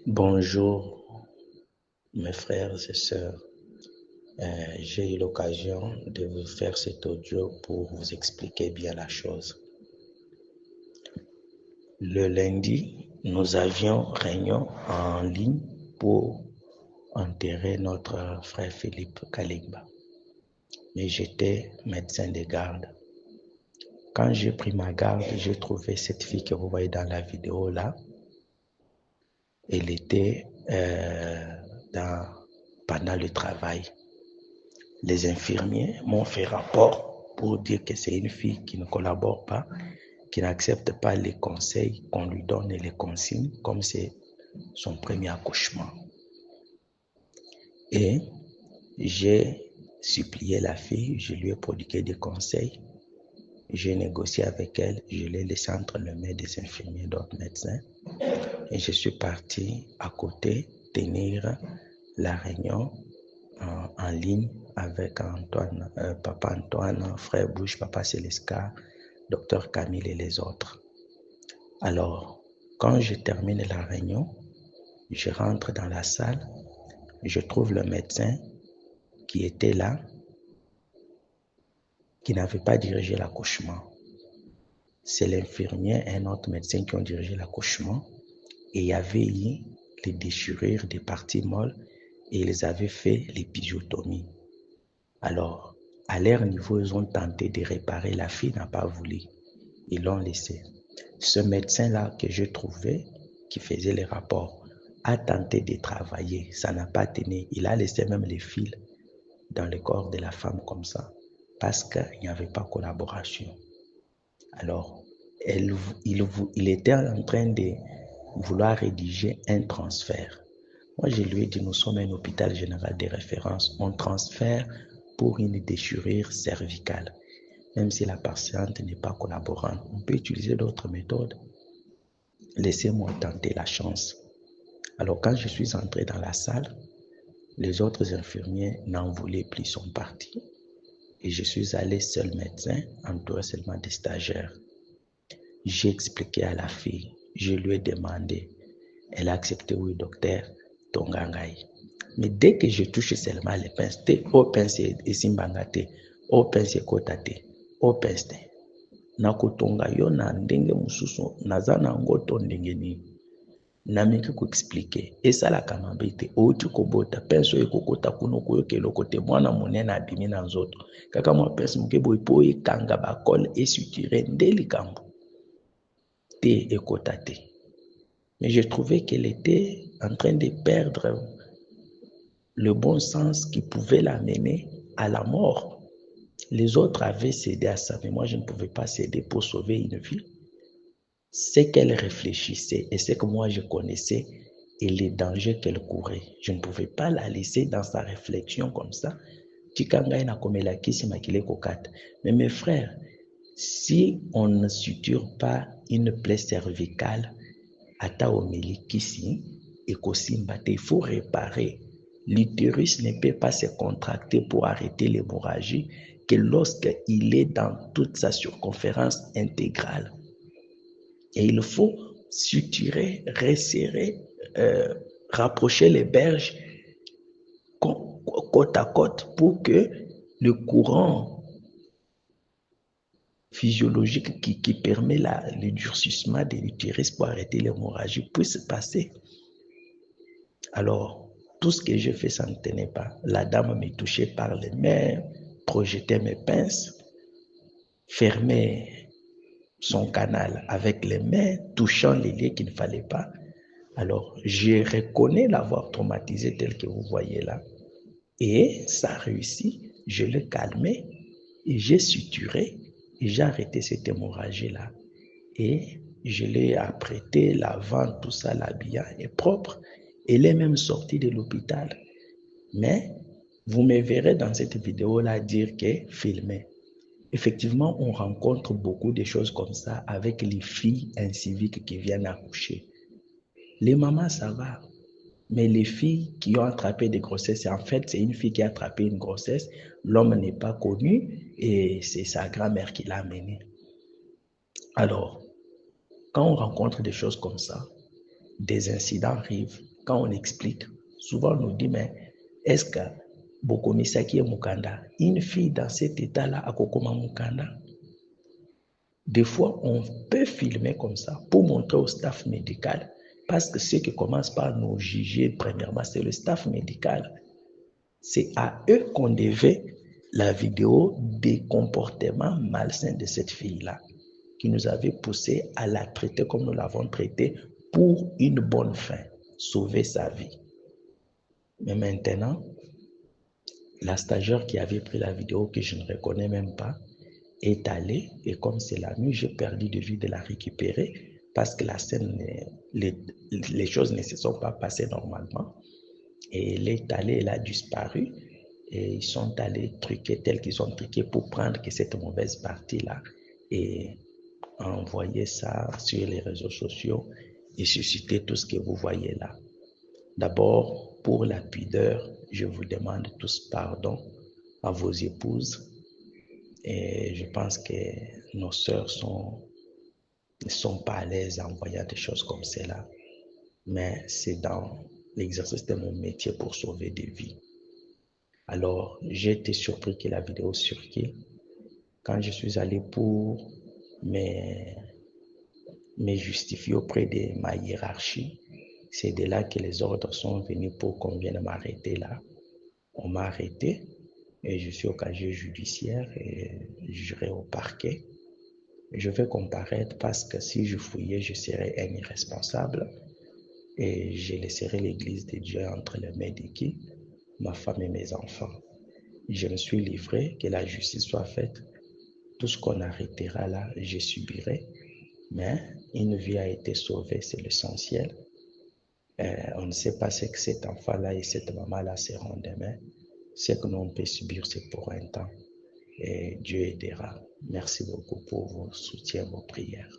Bonjour mes frères et sœurs. J'ai eu l'occasion de vous faire cet audio pour vous expliquer bien la chose. Le lundi, nous avions réunion en ligne pour enterrer notre frère Philippe Kaligba. Mais j'étais médecin de garde. Quand j'ai pris ma garde, j'ai trouvé cette fille que vous voyez dans la vidéo là. Elle était pendant le travail. Les infirmiers m'ont fait rapport pour dire que c'est une fille qui ne collabore pas, qui n'accepte pas les conseils qu'on lui donne et les consignes, comme c'est son premier accouchement. Et j'ai supplié la fille, je lui ai prodigué des conseils, j'ai négocié avec elle, je l'ai laissé entre les mains des infirmiers d'autres médecins et je suis parti à côté tenir la réunion en ligne avec Antoine, Papa Antoine, Frère Bouche, Papa Célesca, Docteur Camille et les autres. Alors, quand je termine la réunion, je rentre dans la salle, je trouve le médecin qui était là, qui n'avait pas dirigé l'accouchement. C'est l'infirmier et un autre médecin qui ont dirigé l'accouchement et il y avait eu les déchirures des parties molles et ils avaient fait l'épisiotomie. Alors, à leur niveau, ils ont tenté de réparer. La fille n'a pas voulu. Ils l'ont laissé. Ce médecin-là que je trouvais, qui faisait les rapports, a tenté de travailler. Ça n'a pas tenu. Il a laissé même les fils dans le corps de la femme comme ça, parce qu'il n'y avait pas de collaboration. Alors, il était en train de vouloir rédiger un transfert. Moi, je lui ai dit, nous sommes un hôpital général de référence. On transfère pour une déchirure cervicale. Même si la patiente n'est pas collaborante, on peut utiliser d'autres méthodes. Laissez-moi tenter la chance. Alors, quand je suis entré dans la salle, les autres infirmiers n'en voulaient plus, sont partis. Et je suis allé seul médecin, entouré seulement des stagiaires. J'ai expliqué à la fille, je lui ai demandé. Elle a accepté, oui, docteur, Tongangai. Mais dès que je touche seulement les pinces, au pince et simbangate, au pince et kotate, au pince. Nakotonga yo na ndenge mususu, nazana ngoto ndenge ni. Namiki kuexplique. Esalaka mabe te, outi kobota, pince ekokota kuno koyoka eloko te, mwana monene abimi na nzoto. Kaka mwa pince moke boye po ekanga bakole esuture nde likambo. Te ekota te. Mais je trouvais qu'elle était en train de perdre le bon sens qui pouvait l'amener à la mort. Les autres avaient cédé à ça, mais moi je ne pouvais pas céder pour sauver une vie. C'est qu'elle réfléchissait et c'est que moi je connaissais et les dangers qu'elle courait. Je ne pouvais pas la laisser dans sa réflexion comme ça. Mais mes frères, si on ne suture pas une plaie cervicale, il faut réparer. L'utérus ne peut pas se contracter pour arrêter l'hémorragie que lorsqu'il est dans toute sa circonférence intégrale. Et il faut suturer, resserrer, rapprocher les berges côte à côte pour que le courant physiologique qui permet le durcissement de l'utérus pour arrêter l'hémorragie puisse passer. Alors, tout ce que j'ai fait, ça ne tenait pas. La dame me touchait par les mains, projetait mes pinces, fermait son canal avec les mains, touchant les lieux qu'il ne fallait pas. Alors, je reconnais l'avoir traumatisé tel que vous voyez là. Et ça a réussi. Je l'ai calmé et j'ai suturé et j'ai arrêté cette hémorragie-là. Et je l'ai apprêté, lavant, tout ça, l'habillant est propre. Elle est même sortie de l'hôpital. Mais vous me verrez dans cette vidéo-là dire que filmé. Effectivement, on rencontre beaucoup de choses comme ça avec les filles inciviques qui viennent accoucher. Les mamans, ça va. Mais les filles qui ont attrapé des grossesses, en fait, c'est une fille qui a attrapé une grossesse, l'homme n'est pas connu et c'est sa grand-mère qui l'a amenée. Alors, quand on rencontre des choses comme ça, des incidents arrivent, quand on explique, souvent on nous dit, mais est-ce que Bokomisaki est Mukanda? Une fille dans cet état-là a Kokoma Mukanda? Des fois, on peut filmer comme ça pour montrer au staff médical, parce que ceux qui commencent par nous juger, premièrement, c'est le staff médical. C'est à eux qu'on devait la vidéo des comportements malsains de cette fille-là, qui nous avait poussé à la traiter comme nous l'avons traitée pour une bonne fin, sauver sa vie. Mais maintenant, la stagiaire qui avait pris la vidéo, que je ne reconnais même pas, est allée, et comme c'est la nuit, j'ai perdu de vue de la récupérer parce que la scène, les choses ne se sont pas passées normalement. Et elle est allée, elle a disparu, et ils sont allés truquer tel qu'ils ont truqué pour prendre que cette mauvaise partie-là et envoyer ça sur les réseaux sociaux et susciter tout ce que vous voyez là. D'abord, pour la pudeur, je vous demande tous pardon à vos épouses. Et je pense que nos sœurs ne sont pas à l'aise en voyant des choses comme cela. Mais c'est dans l'exercice de mon métier pour sauver des vies. Alors, j'ai été surpris que la vidéo circule. Quand je suis allé pour me justifier auprès de ma hiérarchie, c'est de là que les ordres sont venus pour qu'on vienne m'arrêter là. On m'a arrêté et je suis au casier judiciaire et j'irai au parquet. Je vais comparaître parce que si je fouillais, je serais un irresponsable et je laisserai l'église de Dieu entre les mains de qui? Ma femme et mes enfants. Je me suis livré, que la justice soit faite. Tout ce qu'on arrêtera là, je subirai. Mais une vie a été sauvée, c'est l'essentiel. On ne sait pas ce que cet enfant-là et cette maman-là seront demain. Ce que nous on peut subir, c'est pour un temps. Et Dieu aidera. Merci beaucoup pour vos soutiens, vos prières.